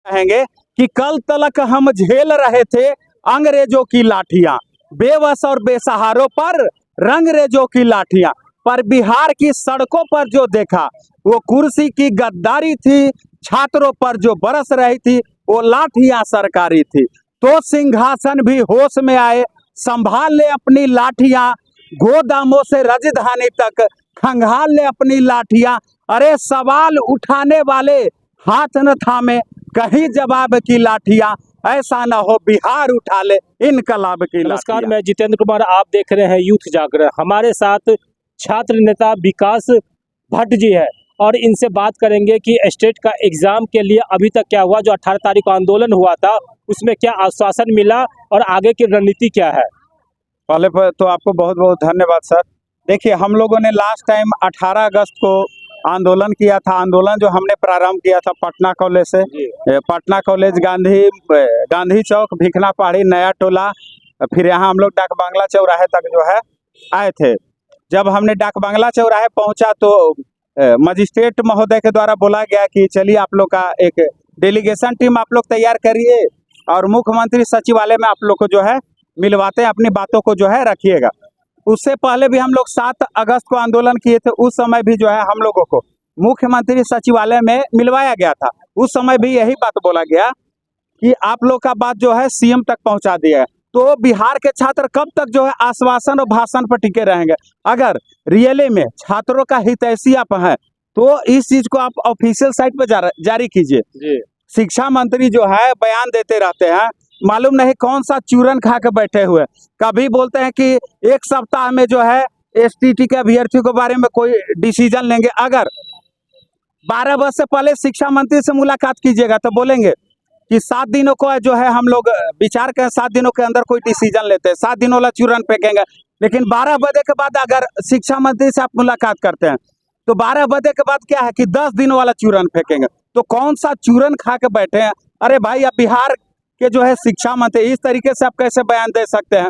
कहेंगे कि कल तलक हम झेल रहे थे अंग्रेजों की लाठियां, बेबस और बेसहारों पर रंगरेजों की लाठियां, पर बिहार की सड़कों पर जो देखा वो कुर्सी की गद्दारी थी, छात्रों पर जो बरस रही थी वो लाठियां सरकारी थी। तो सिंहासन भी होश में आए, संभाल ले अपनी लाठियां, गोदामों से राजधानी तक खंगाल ले अपनी लाठियां। अरे सवाल उठाने वाले हाथ न थामे, कहीं जवाब की लाठियां, ऐसा ना हो बिहार उठा ले इनकलाब की नमस्कार, लाठियां। मैं जितेंद्र कुमार, आप देख रहे हैं यूथ जागरण। हमारे साथ छात्र नेता विकास भट्ट जी है और इनसे बात करेंगे कि स्टेट का एग्जाम के लिए अभी तक क्या हुआ, जो 18 तारीख को आंदोलन हुआ था उसमें क्या आश्वासन मिला और आगे की रणनीति क्या है। पहले पर तो आपको बहुत बहुत धन्यवाद सर। देखिए, हम लोगों ने लास्ट टाइम 18 अगस्त को आंदोलन किया था। आंदोलन जो हमने प्रारंभ किया था पटना कॉलेज से, पटना कॉलेज, गांधी चौक, भिखना पहाड़ी, नया टोला, फिर यहाँ हम लोग डाक बांग्ला चौराहे तक जो है आए थे। जब हमने डाक बांग्ला चौराहे पहुंचा तो मजिस्ट्रेट महोदय के द्वारा बोला गया कि चलिए आप लोग का एक डेलीगेशन टीम आप लोग तैयार करिए और मुख्यमंत्री सचिवालय में आप लोग को जो है मिलवाते हैं, अपनी बातों को जो है रखिएगा। उससे पहले भी हम लोग 7 अगस्त को आंदोलन किए थे। उस समय भी जो है हम लोगों को मुख्यमंत्री सचिवालय में मिलवाया गया था। उस समय भी यही बात बोला गया कि आप लोग का बात जो है सीएम तक पहुंचा दिया है। तो बिहार के छात्र कब तक जो है आश्वासन और भाषण पर टिके रहेंगे? अगर रियली में छात्रों का हितैषी आप हैं तो इस चीज को आप ऑफिशियल साइट पर जारी कीजिए। शिक्षा मंत्री जो है बयान देते रहते हैं, मालूम नहीं कौन सा चूरन खा के बैठे हुए। कभी बोलते हैं कि 1 सप्ताह में जो है एसटीटी के अभ्यर्थियों के बारे में कोई डिसीजन लेंगे। अगर 12 बजे से पहले शिक्षा मंत्री से मुलाकात कीजिएगा तो बोलेंगे कि 7 दिनों को जो है हम लोग विचार करें, 7 दिनों के अंदर कोई डिसीजन लेते हैं, 7 दिनों वाला चूरन फेंकेंगे। लेकिन 12 बजे के बाद अगर शिक्षा मंत्री से आप मुलाकात करते हैं तो 12 बजे के बाद क्या है कि 10 दिनों वाला चूरन फेंकेंगे। तो कौन सा चूरन खा के बैठे हैं? अरे भाई, अब बिहार के जो है शिक्षा मंत्री इस तरीके से आप कैसे बयान दे सकते हैं?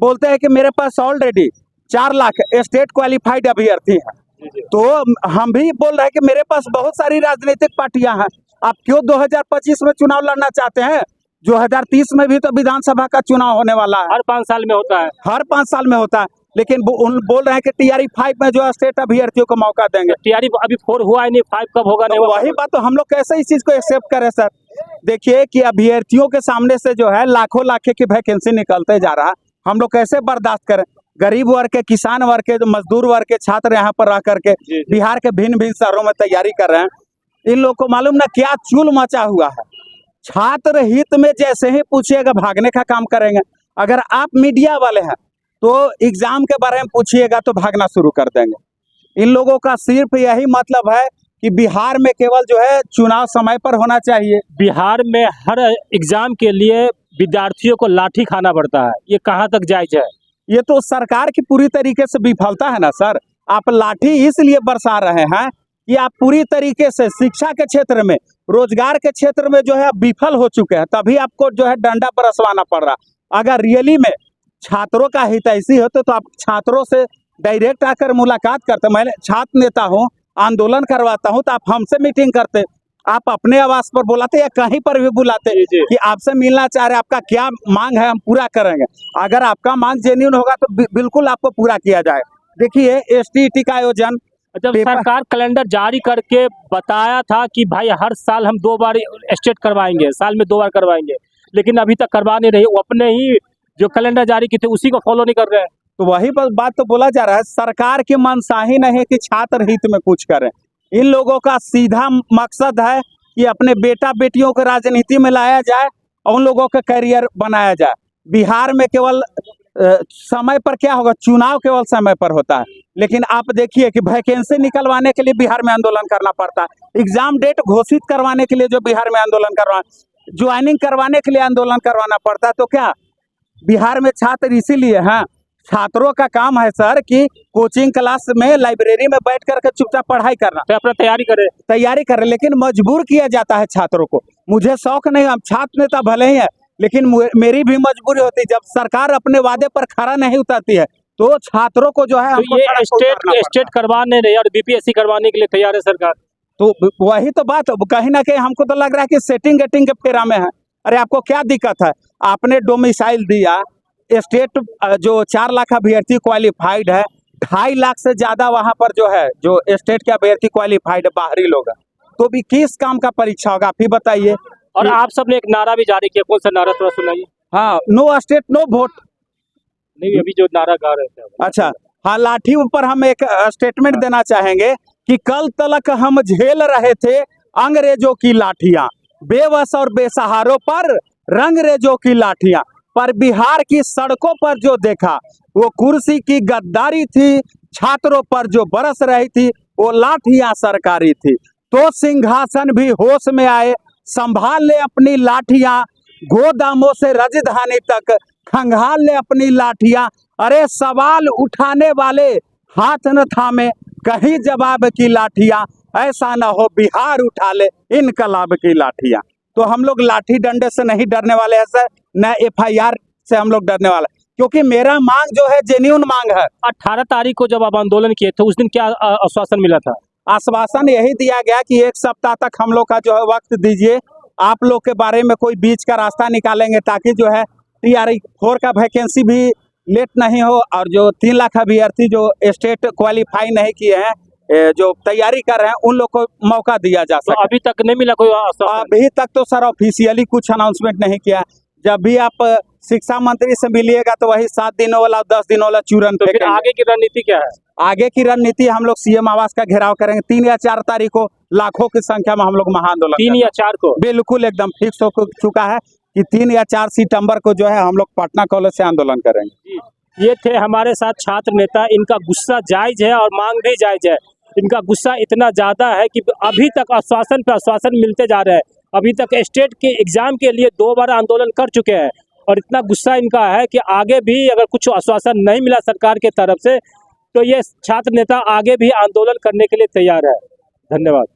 बोलते हैं कि मेरे पास ऑलरेडी 4 लाख स्टेट क्वालिफाइड अभ्यर्थी हैं। तो हम भी बोल रहे हैं कि मेरे पास बहुत सारी राजनीतिक पार्टियां हैं। आप क्यों 2025 में चुनाव लड़ना चाहते हैं? 2030 में भी तो विधानसभा का चुनाव होने वाला है, हर 5 साल में होता है। हर 5 साल में होता है। लेकिन बोल रहे हैं कि TRE 5 में जो है स्टेट अभ्यर्थियों को मौका देंगे। TRE अभी 4 हुआ है नहीं, 5 कब होगा? नहीं, वही बात तो हम लोग कैसे इस चीज को एक्सेप्ट करें सर? देखिए कि अभ्यर्थियों के सामने से जो है लाखों लाखे की वैकेंसी निकलते जा रहा है, हम लोग कैसे बर्दाश्त करें? गरीब वर्ग के, किसान वर्ग के, मजदूर वर्ग के छात्र यहाँ पर रह करके बिहार के भिन्न भिन्न शहरों में तैयारी कर रहे हैं। इन लोग को मालूम ना क्या चूल मचा हुआ है। छात्र हित में जैसे ही पूछिएगा भागने का काम करेंगे। अगर आप मीडिया वाले हैं तो एग्जाम के बारे में पूछिएगा तो भागना शुरू कर देंगे। इन लोगों का सिर्फ यही मतलब है कि बिहार में केवल जो है चुनाव समय पर होना चाहिए। बिहार में हर एग्जाम के लिए विद्यार्थियों को लाठी खाना पड़ता है, ये कहाँ तक जायज है? ये तो सरकार की पूरी तरीके से विफलता है ना सर। आप लाठी इसलिए बरसा रहे हैं कि आप पूरी तरीके से शिक्षा के क्षेत्र में, रोजगार के क्षेत्र में जो है विफल हो चुके हैं, तभी आपको जो है डंडा बरसवाना पड़ रहा। अगर रियली में छात्रों का हितैषी होते तो आप छात्रों से डायरेक्ट आकर मुलाकात करते। मैं छात्र नेता हूँ, आंदोलन करवाता हूँ, तो आप हमसे मीटिंग करते, आप अपने आवास पर बुलाते या कहीं पर भी बुलाते कि आपसे मिलना चाह रहे हैं, आपका क्या मांग है, हम पूरा करेंगे। अगर आपका मांग जेन्युइन होगा तो बिल्कुल आपको पूरा किया जाए। देखिए, STT का आयोजन जब सरकार कैलेंडर जारी करके बताया था कि भाई हर साल हम 2 बार स्टेट करवाएंगे, साल में 2 बार करवाएंगे, लेकिन अभी तक करवा नहीं रही। वो अपने ही जो कैलेंडर जारी किए थे उसी को फॉलो नहीं कर रहे हैं। तो वही बात तो बोला जा रहा है, सरकार की मंशा ही नहीं है कि छात्र हित में कुछ करें। इन लोगों का सीधा मकसद है कि अपने बेटा बेटियों को राजनीति में लाया जाए और उन लोगों का करियर बनाया जाए। बिहार में केवल समय पर क्या होगा, चुनाव केवल समय पर होता है। लेकिन आप देखिए कि वैकेंसी निकलवाने के लिए बिहार में आंदोलन करना पड़ता है, एग्जाम डेट घोषित करवाने के लिए जो बिहार में आंदोलन करवा, ज्वाइनिंग करवाने के लिए आंदोलन करवाना पड़ता है। तो क्या बिहार में छात्र इसीलिए हैं? छात्रों का काम है सर कि कोचिंग क्लास में, लाइब्रेरी में बैठ करके चुपचाप पढ़ाई करना, तो अपना तैयारी करें, लेकिन मजबूर किया जाता है छात्रों को। मुझे शौक नहीं, हम छात्र नेता भले ही है, लेकिन मेरी भी मजबूरी होती है। जब सरकार अपने वादे पर खरा नहीं उतरती है तो छात्रों को जो है तो ये स्टेट करवा नहीं रही और BPSC करवाने के लिए तैयार है सरकार। तो वही तो बात, कहीं ना कहीं हमको तो लग रहा है कि सेटिंग गेटिंग के फेरा में है। अरे आपको क्या दिक्कत है? आपने डोमिसाइल दिया, स्टेट जो 4 लाख अभ्यर्थी क्वालिफाइड है, 2.5 लाख से ज्यादा वहां पर जो है जो स्टेट के अभ्यर्थी क्वालिफाइड है, बाहरी लोग हैं, तो भी किस काम का परीक्षा होगा? आप ही बताइए। और आप सबने एक नारा भी जारी किया, कौन सा नारा थोड़ा सुनाइए। हाँ, नो स्टेट नो वोट। नहीं, अभी जो नारा गा रहे थे। अच्छा, हाँ, लाठी ऊपर हम एक स्टेटमेंट देना चाहेंगे कि कल तलक हम झेल रहे थे अंग्रेजों की लाठियां, बेबस और बेसहारों पर रंगरेजों की लाठियां, पर बिहार की सड़कों पर जो देखा वो कुर्सी की गद्दारी थी, छात्रों पर जो बरस रही थी वो लाठियां सरकारी थी। तो सिंहासन भी होश में आए, संभाल ले अपनी लाठियां, गोदामों से राजधानी तक खंगाल ले अपनी लाठियां। अरे सवाल उठाने वाले हाथ न थामे, कहीं जवाब की लाठियां, ऐसा ना हो बिहार उठा ले इनकलाब की लाठियां। तो हम लोग लाठी डंडे से नहीं डरने वाले हैं सर, न FIR से हम लोग डरने वाले, क्योंकि मेरा मांग जो है जेन्युइन मांग है। 18 तारीख को जब आप आंदोलन किए थे, उस दिन क्या आश्वासन मिला था? आश्वासन यही दिया गया कि 1 सप्ताह तक हम लोग का जो है वक्त दीजिए, आप लोग के बारे में कोई बीच का रास्ता निकालेंगे ताकि जो है TRE-4 का वैकेंसी भी लेट नहीं हो, और जो 3 लाख अभ्यर्थी जो स्टेट क्वालिफाई नहीं किए हैं, जो तैयारी कर रहे हैं, उन लोग को मौका दिया जा तो सके। अभी तक नहीं मिला कोई आश्वासन? अभी तक तो सर ऑफिशियली कुछ अनाउंसमेंट नहीं किया। जब भी आप शिक्षा मंत्री से मिलिएगा तो वही 7 दिनों वाला 10 दिनों वाला चूरन तो फिर फेंकेंगे। आगे की रणनीति क्या है? आगे की रणनीति हम लोग CM आवास का घेराव करेंगे। 3 या 4 तारीख को लाखों की संख्या में हम लोग महाआंदोलन 3 या 4 को? बिल्कुल एकदम फिक्स हो चुका है कि 3 या 4 सितंबर को जो है हम लोग पटना कॉलेज से आंदोलन करेंगे। ये थे हमारे साथ छात्र नेता। इनका गुस्सा जायज है और मांग भी जायज है। इनका गुस्सा इतना ज़्यादा है कि अभी तक आश्वासन पर आश्वासन मिलते जा रहे हैं। अभी तक स्टेट के एग्जाम के लिए 2 बार आंदोलन कर चुके हैं, और इतना गुस्सा इनका है कि आगे भी अगर कुछ आश्वासन नहीं मिला सरकार के तरफ से, तो ये छात्र नेता आगे भी आंदोलन करने के लिए तैयार है। धन्यवाद।